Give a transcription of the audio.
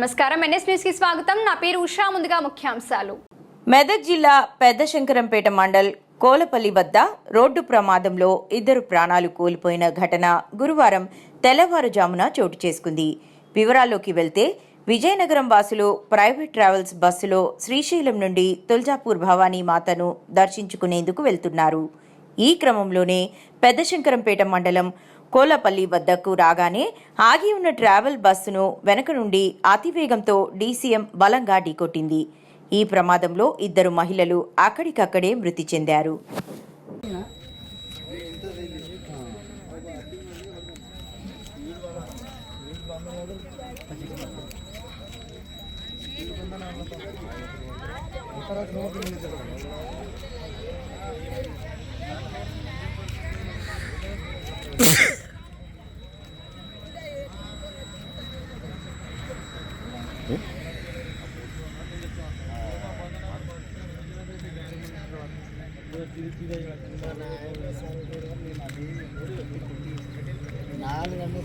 నమస్కారం, NS news కి స్వాగతం. నా పేరు ఉషా. ముందుగా ముఖ్యాంశాలు. మెదక్ జిల్లా పెద్దశంకరంపేట మండల్ కోలపల్లి వద్ద రోడ్డు ప్రమాదంలో 2 ప్రాణాలు కోల్పోయిన ఘటన గురువారం తెల్లవారుజామున చోటు చేసుకుంది. వివరాల్లోకి వెళ్తే విజయనగరం వాసులు ప్రైవేట్ ట్రావెల్స్ బస్సులో శ్రీశైలం నుండి తుల్జాపూర్ భవానీ మాతను దర్శించుకునేందుకు వెళ్తున్నారు. ఈ క్రమంలోనే పెద్దశంకరంపేట మండలం కోలపల్లి వద్దకు రాగానే ఆగి ఉన్న ట్రావెల్ బస్సును వెనక నుండి అతివేగంతో డీసీఎం బలంగా ఢీకొట్టింది. ఈ ప్రమాదంలో 2 మహిళలు అక్కడికక్కడే మృతి చెందారు. నాలుగు గంటల